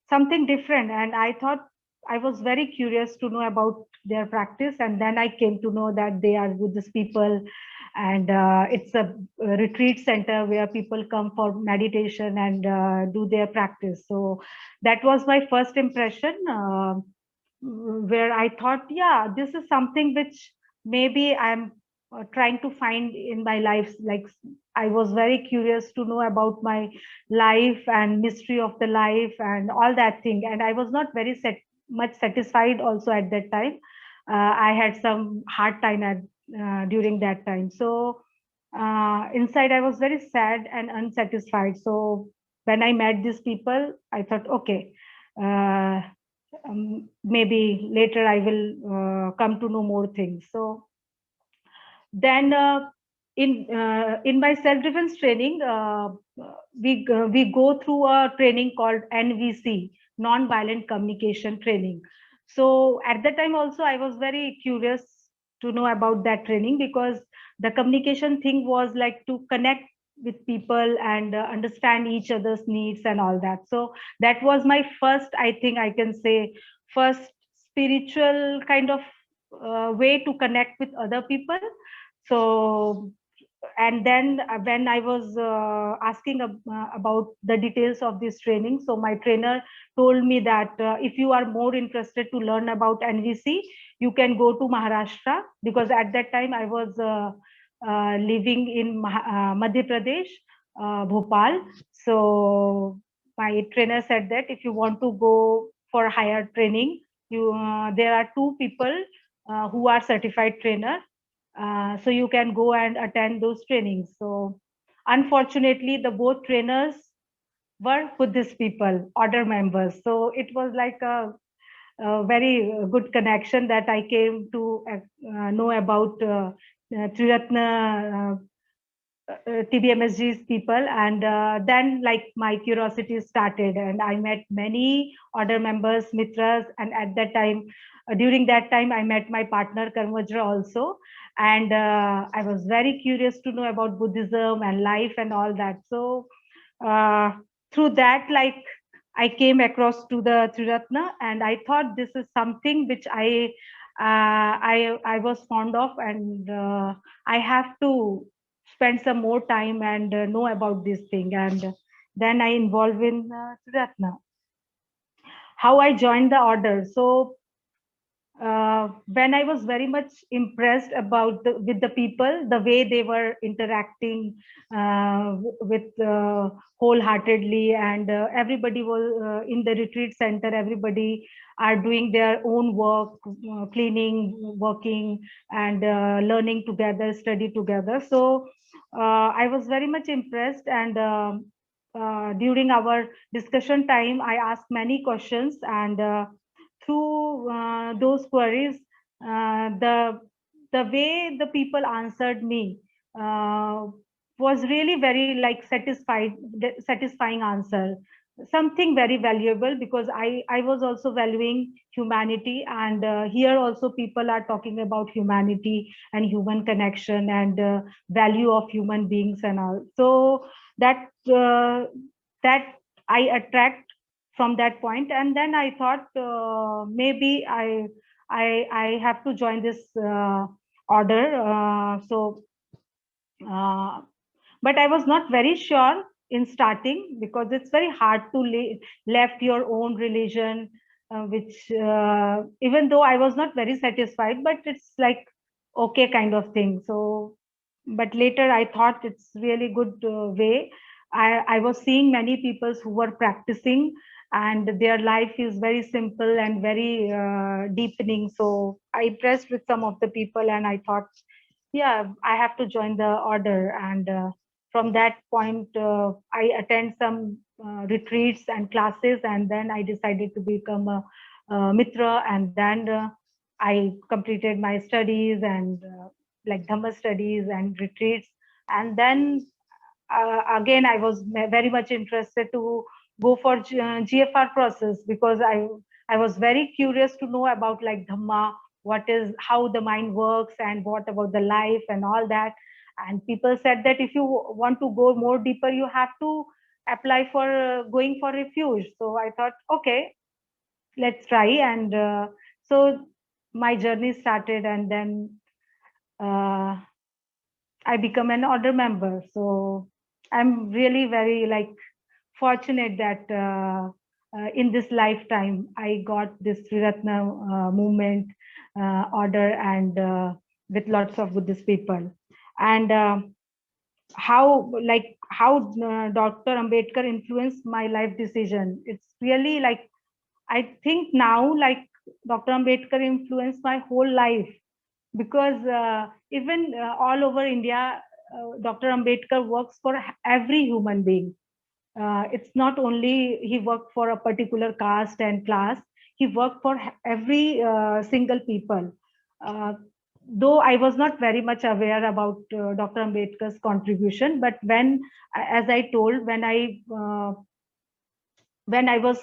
something different, and I thought, I was very curious to know about their practice, and then I came to know that they are Buddhist people, and it's a retreat center where people come for meditation and do their practice. So that was my first impression, where I thought, yeah, this is something which maybe I'm trying to find in my life. Like, I was very curious to know about my life and mystery of the life and all that thing, and I was not very much satisfied also at that time. I had some hard time during that time. So inside I was very sad and unsatisfied. So when I met these people, I thought, okay, maybe later I will come to know more things. So then in my self-defense training, we go through a training called NVC, non-violent communication training. So at that time also I was very curious to know about that training, because the communication thing was like to connect with people and understand each other's needs and all that. So that was my first, I think I can say, first spiritual kind of way to connect with other people. So, and then when I was asking about the details of this training, so my trainer told me that if you are more interested to learn about NVC, you can go to Maharashtra, because at that time I was living in Madhya Pradesh, Bhopal. So my trainer said that if you want to go for higher training, there are two people who are certified trainer. So you can go and attend those trainings. So unfortunately, the both trainers were Buddhist people, order members. So it was like a very good connection that I came to know about Triratna TBMSG's people, and then like my curiosity started, and I met many order members, mitras, and at that time, during that time, I met my partner Karmajra also, and I was very curious to know about Buddhism and life and all that. So through that, like, I came across to the Triratna, and I thought this is something which I was fond of, and I have to spend some more time and know about this thing. And then I involved in Triratna. How I joined the order. So when I was very much impressed about with the people, the way they were interacting with wholeheartedly, and everybody was in the retreat center, everybody are doing their own work, cleaning, working, and learning together, study together. So I was very much impressed, and during our discussion time, I asked many questions, and through those queries, the way the people answered me was really very like satisfying answer. something very valuable, because I was also valuing humanity, and here also people are talking about humanity and human connection and value of human beings and all. So that that I attract from that point, and then I thought maybe I have to join this order. But I was not very sure in starting, because it's very hard to left your own religion, which even though I was not very satisfied, but it's like okay kind of thing. So, but later I thought it's really good way. I was seeing many people who were practicing, and their life is very simple and very deepening. So I impressed with some of the people, and I thought, yeah, I have to join the order. And from that point, I attend some retreats and classes, and then I decided to become a mitra, and then I completed my studies and like Dhamma studies and retreats. And then again, I was very much interested to go for GFR process, because I was very curious to know about like Dhamma, what is, how the mind works, and what about the life and all that. And people said that if you want to go more deeper, you have to apply for going for refuge. So I thought, okay, let's try. And so my journey started, and then I become an order member. So I'm really very like fortunate that in this lifetime I got this Triratna movement order, and with lots of Buddhist people. And how Dr. Ambedkar influenced my life decision. It's really like, I think now like Dr. Ambedkar influenced my whole life, because even all over India, Dr. Ambedkar works for every human being. It's not only he worked for a particular caste and class, he worked for every single people. Though I was not very much aware about Dr. Ambedkar's contribution, but when, as I told, when I was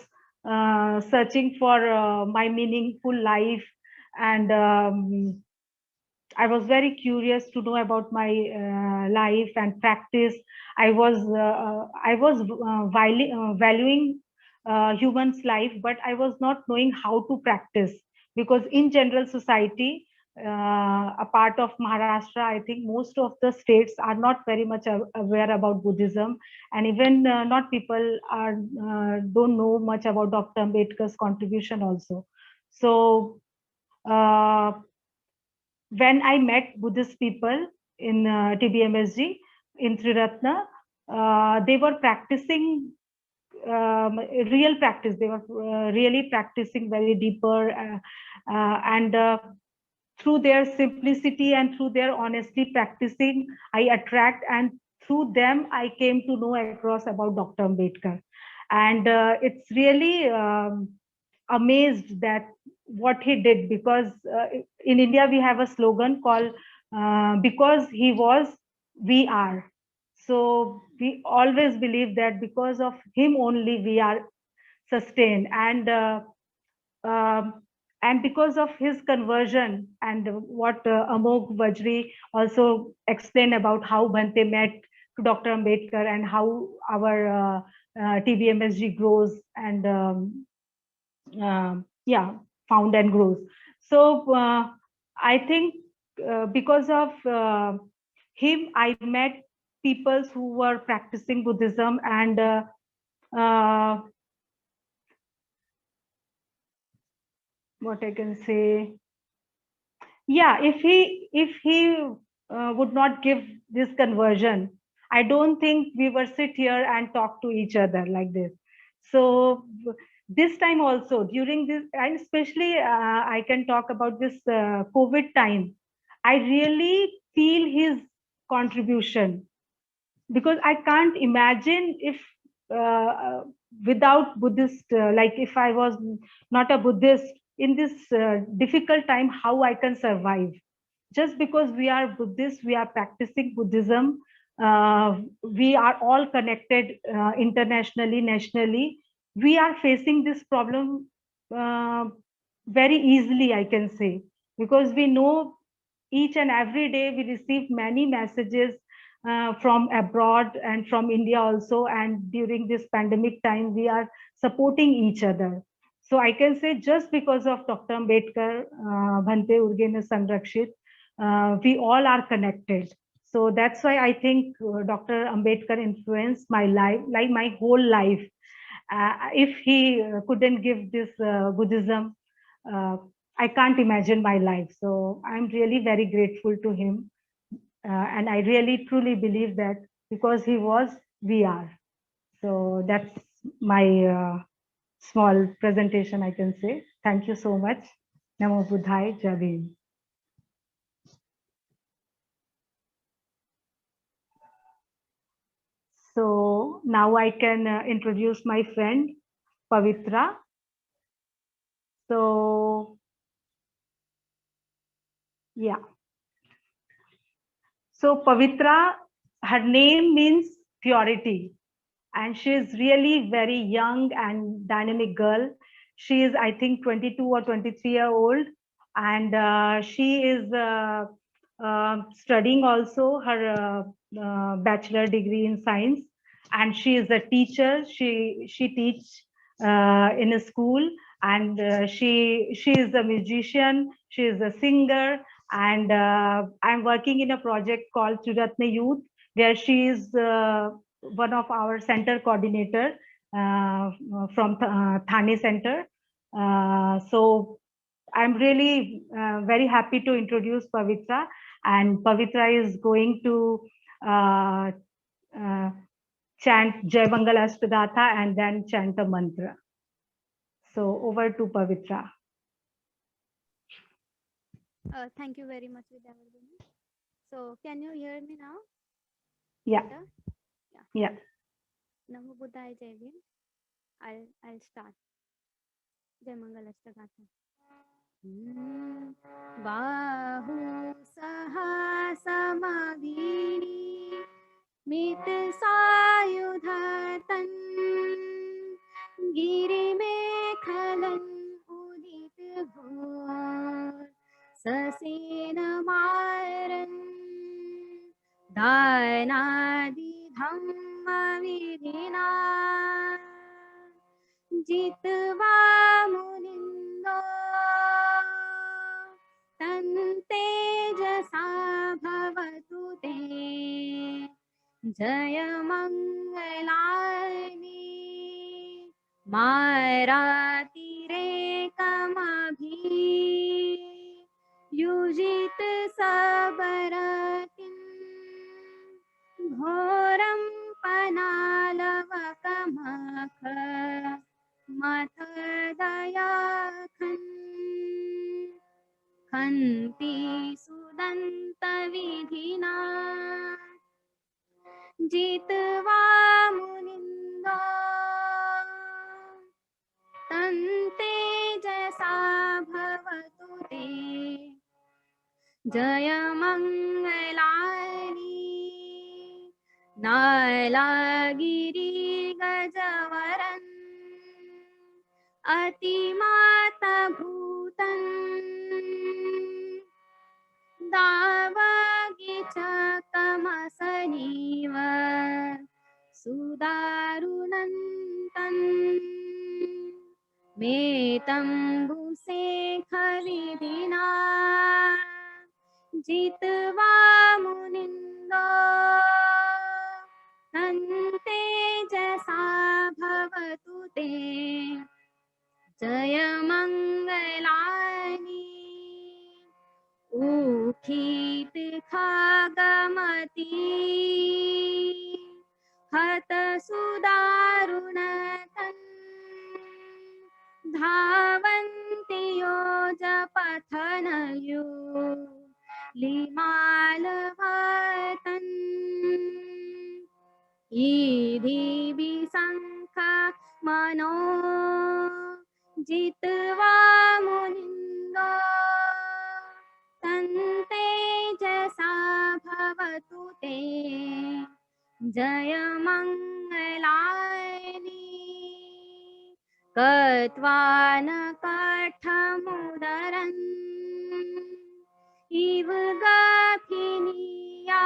searching for my meaningful life, and I was very curious to know about my life and practice. I was valuing humans' life, but I was not knowing how to practice, because in general society, a part of Maharashtra, I think most of the states are not very much aware about Buddhism, and even not people are don't know much about Dr. Ambedkar's contribution also. So. When I met Buddhist people in TBMSG in Triratna, they were practicing real practice. They were really practicing very deeper, and through their simplicity and through their honesty practicing, I attract, and through them I came to know across about Dr. Ambedkar. And it's really amazed that what he did, because in India we have a slogan called because he was, we are. So we always believe that because of him only we are sustained. And because of his conversion, and what Amog Vajri also explained about how Bhante met to Dr. Ambedkar, and how our TBMSG grows and yeah, found and grows. So I think because of him, I met people who were practicing Buddhism, and what I can say, yeah, if he would not give this conversion, I don't think we were sit here and talk to each other like this. So this time also, during this, and especially I can talk about this COVID time, I really feel his contribution, because I can't imagine if without Buddhist, like if I was not a Buddhist in this difficult time, how I can survive. Just because we are Buddhist, we are practicing Buddhism, we are all connected internationally, nationally, we are facing this problem very easily, I can say, because we know each and every day we receive many messages from abroad and from India also, and during this pandemic time we are supporting each other. So I can say just because of Dr. Ambedkar, Bhante Urgene Sanrakshit, we all are connected. So that's why I think Dr. Ambedkar influenced my life, like my whole life. If he couldn't give this Buddhism, I can't imagine my life. So I'm really very grateful to him. And I really truly believe that because he was, we are. So that's my small presentation, I can say. Thank you so much. Namo Buddhaya, Jai Bhim. So now I can introduce my friend, Pavitra. So, yeah. So Pavitra, her name means purity. And she is really very young and dynamic girl. She is, I think, 22 or 23-year-old. And she is studying also her bachelor degree in science. And she is a teacher. She teaches in a school. And she is a musician. She is a singer. And I'm working in a project called Triratna Youth, where she is one of our center coordinator from Thane Center. So I'm really very happy to introduce Pavitra, and Pavitra is going to chant Jai Mangal Ashtagatha and then chant a mantra. So over to Pavitra. Thank you very much, Vidyavardhini. So can you hear me now? Yeah. Better? Yeah. Namo Buddhaya Jai Bhim. I'll start. Jai Mangal Ashtagatha. Bahu saha samavini mit sayudhatan giri me khalan udit bhor sasena maran dhanadi dhamma vidhina jitva munindo tantejasa bhavatu te jaya mangalani maratire kamabhi yujit sabaratin ghoram panalavakamaka matadayakhan khanti sudanta vidhina jitva munindo tante jasa bhavatu te jaya mangalani nalagiri gajavaran atimata bhutan Davagi kamasaniva sudarunantan metambu sekhavidina jitva munindo tante jasa bhavatu te jaya mangalani Ukhit khagamati hata sudarunatan dhavanti yoja pathanayo limalavatan idhi bisankha mano jitva munindo tante jasa bhavatu te jaya mangalani गत्वा न काठमुदरन् इव गाफिनीया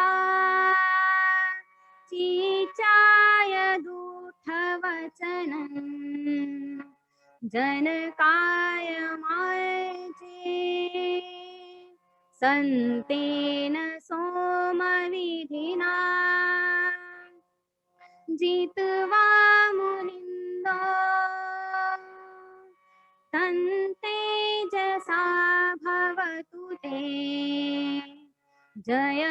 चीचाय दूठवचनम् जनकाय मार्जे संतेन सोमविधिना जित्वा मुनिन्दो तन्तेजसा भवतु ते जयमङ्गलानि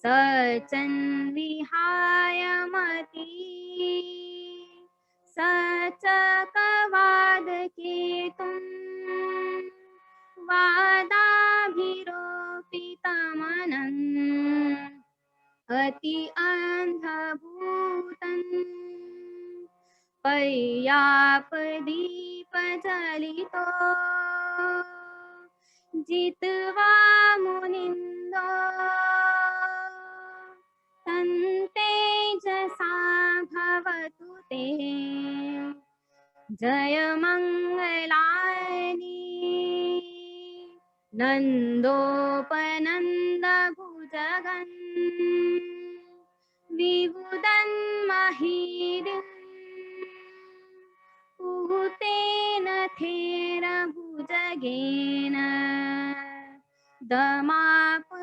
सचन् विहाय मती सचकवादकेतुम् वादाभिरोपितमनन् अति अन्धभूतन् पर्यापदीपजलितो जित्वा मुनिन्दो तन्तेजसा भवतु ते जयमङ्गलानि नन्दोपनन्दभुजगन् विबुधन्महीरिम् पूतेन थेरभुजगेन दमापयन्तो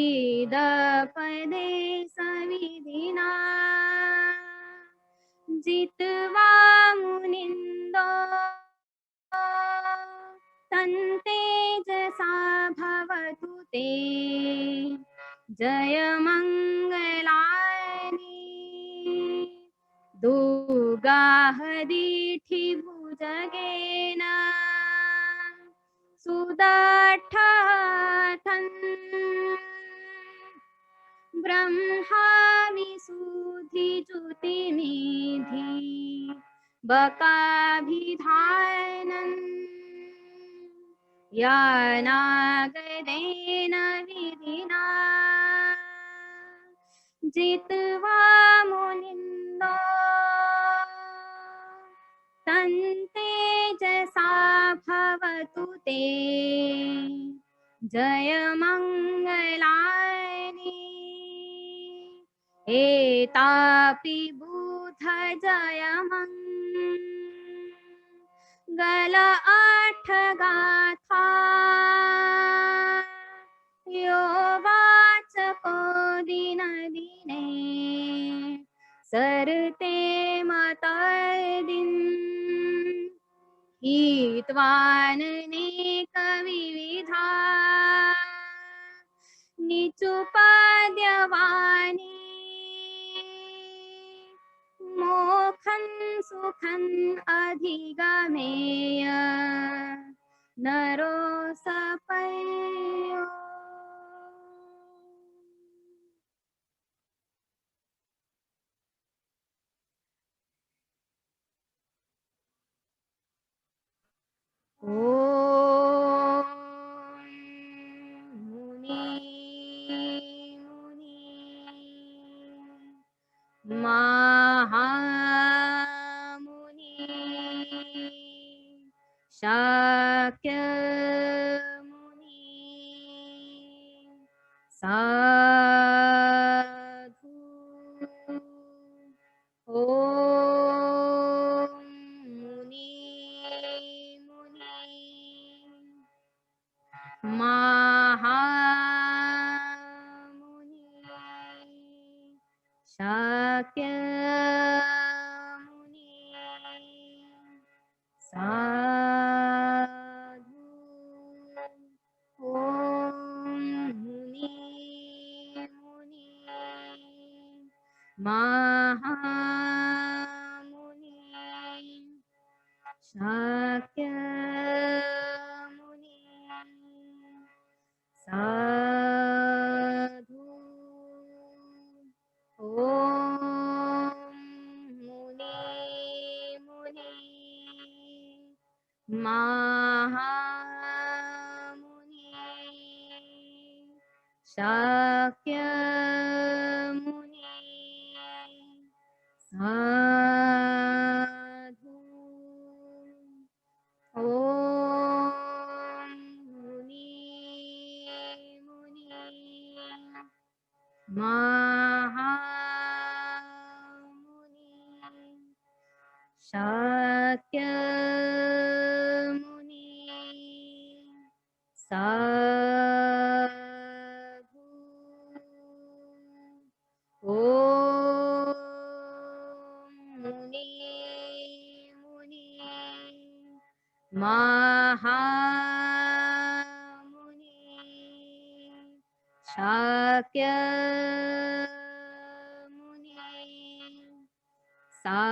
ईदपदे सविधिना जित्वा मुनिन्दो तन्तेजसा भवतु ते जयमङ्गलानि दुर्गाहदीठिभुजगेन सुदठन् ब्रह्मा विशुद्धिज्योतिनिधि बकाभिधानन् यानागदेन विधिना जित्वा मुनिन्दो तन्तेजसा भवतु ते जयमङ्गलानि एतापि बुध जयमङ्गल अठगाथा यो वाचको दिन दिने सरते मतर्दिन् हित्वाननेक विविधा निचुपद्यवानी मोखं सुखं अधिगमेय नरो सपयो मुनि महामुनि शाक्य मुनि साधु ओम मुनि महामुनि शाक्य मुनि साधु ओम मुनि महामुनि शाक्य मुनि साधु ओम मुनि महामुनि Shakya Shakyamuni Sadhu Om Muni Muni Mahamuni Shakyamuni Sadhu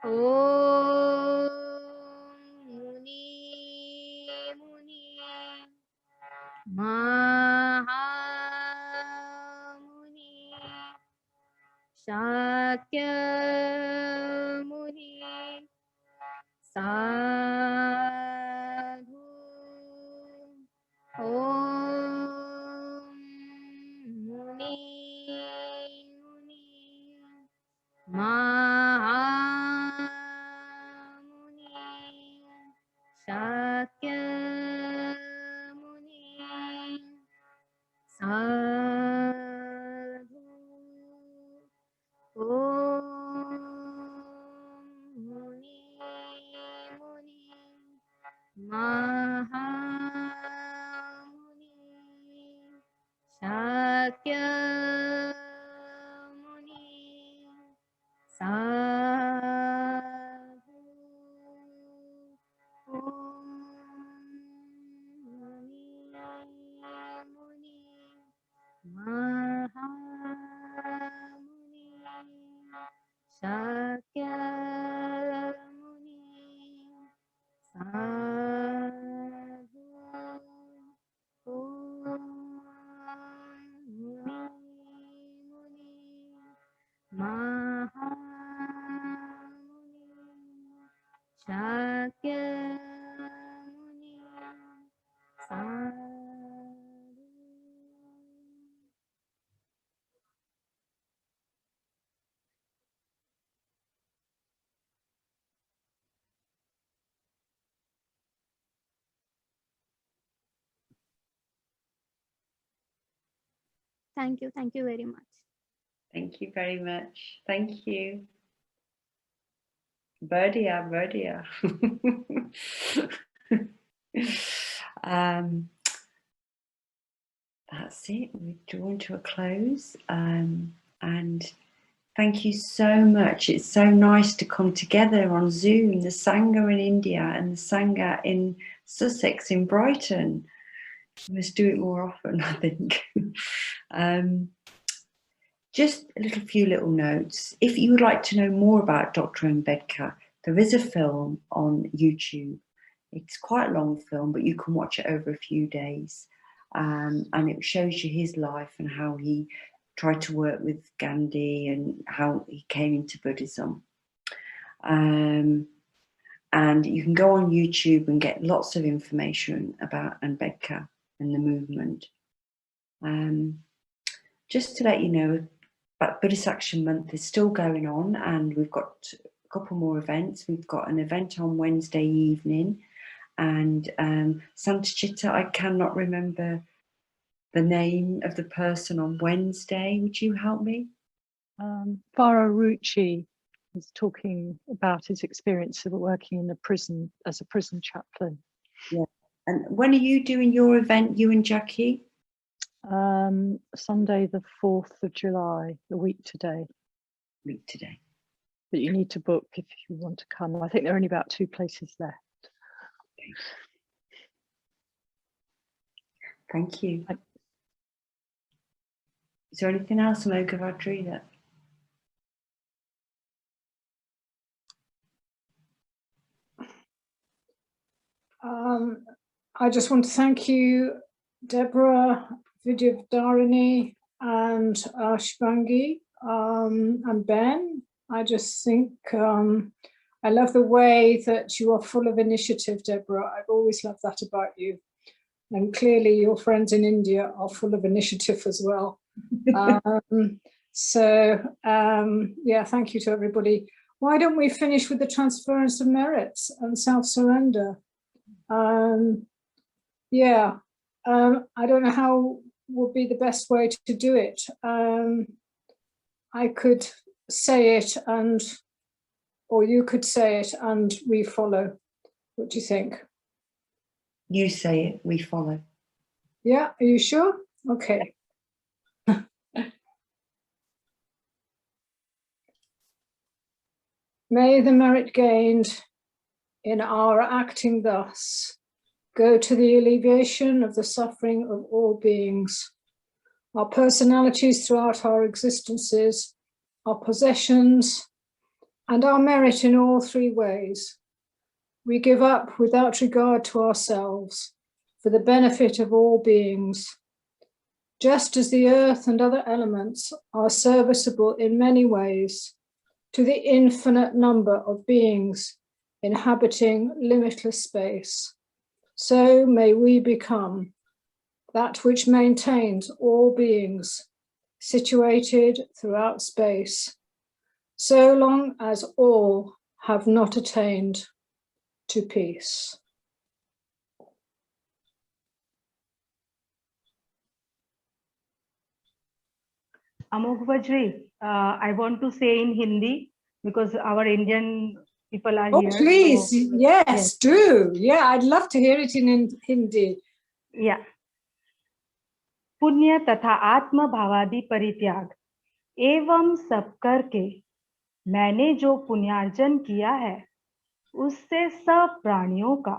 Om Muni Muni Mahamuni Shakyamuni Sadhu Om Muni Muni Mahamuni Shakyamuni Sadhu Om Muni Muni Mahamuni Shakyamuni Sadhu Om Muni Muni Mahamuni Shakyamuni Sadhu Om Muni Muni Mahamuni Shakyamuni Sadhu. Thank you very much. Thank you very much. Thank you. Verdia, Verdia. That's it. We've drawn to a close. And thank you so much. It's so nice to come together on Zoom, the Sangha in India and the Sangha in Sussex in Brighton. We must do it more often, I think. Just a few little notes. If you would like to know more about Dr. Ambedkar, there is a film on YouTube. It's quite a long film, but you can watch it over a few days. And it shows you his life and how he tried to work with Gandhi and how he came into Buddhism. And you can go on YouTube and get lots of information about Ambedkar and the movement. Just to let you know, but Buddhist Action Month is still going on, and we've got a couple more events. We've got an event on Wednesday evening, and Santa Chitta, I cannot remember the name of the person on Wednesday. Would you help me? Vara Rucci is talking about his experience of working in a prison as a prison chaplain. Yeah. And when are you doing your event, you and Jackie? Sunday the 4th of July, a week today. Week today. But you need to book if you want to come. I think there are only about 2 places left. Okay. Thank you. Is there anything else, Mogavadri, that? I just want to thank you, Deborah, Vidyavdarini, and Shivangi, and Ben. I just think I love the way that you are full of initiative, Deborah. I've always loved that about you. And clearly your friends in India are full of initiative as well. Yeah, thank you to everybody. Why don't we finish with the transference of merits and self-surrender? Yeah, I don't know how would be the best way to do it. I could say it or you could say it and we follow. What do you think? You say it, we follow. Yeah, are you sure? Okay. May the merit gained in our acting thus go to the alleviation of the suffering of all beings, our personalities throughout our existences, our possessions, and our merit in all three ways. We give up without regard to ourselves for the benefit of all beings. Just as the earth and other elements are serviceable in many ways to the infinite number of beings inhabiting limitless space, so may we become that which maintains all beings situated throughout space, so long as all have not attained to peace. Amogh Bajri, I want to say in Hindi because our Indian people are here. Oh, please, So, yes, do. Yeah, I'd love to hear it in Hindi. Yeah. पुण्य तथा आत्म भावादि परित्याग एवं सब करके मैंने जो पुण्यार्जन किया है उससे सब प्राणियों का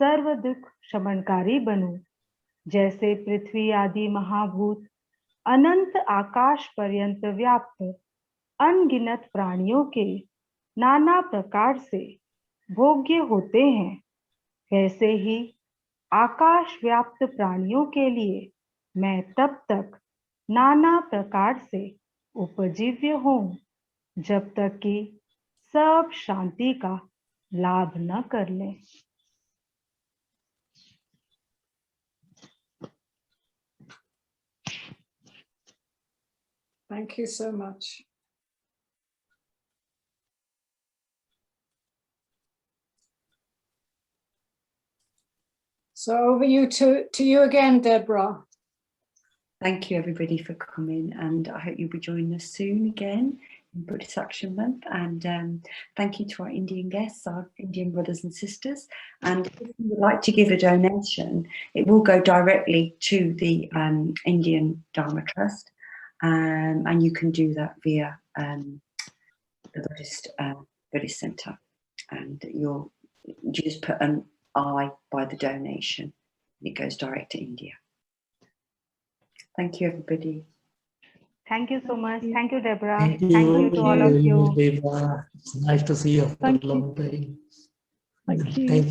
सर्व दुख शमनकारी बनूं, जैसे पृथ्वी आदि महाभूत अनंत आकाश पर्यंत व्याप्त अनगिनत प्राणियों के नाना प्रकार से भोग्य होते हैं, वैसे ही आकाश व्याप्त प्राणियों के लिए मैं तब तक नाना प्रकार से उपजीव्य हूँ जब तक कि सब शांति का लाभ न कर लें। Thank you so much. So over to you again, Deborah. Thank you everybody for coming, and I hope you'll be joining us soon again in Buddhist Action Month. And thank you to our Indian guests, our Indian brothers and sisters. And if you would like to give a donation, it will go directly to the Indian Dharma Trust, and you can do that via the Buddhist Centre, and you just put an I by the donation. It goes direct to India. Thank you, everybody. Thank you so much. Thank you, Deborah. Thank you to all of very you. much, Deborah. It's nice to see you after a Thank you. long time. Thank you. Thank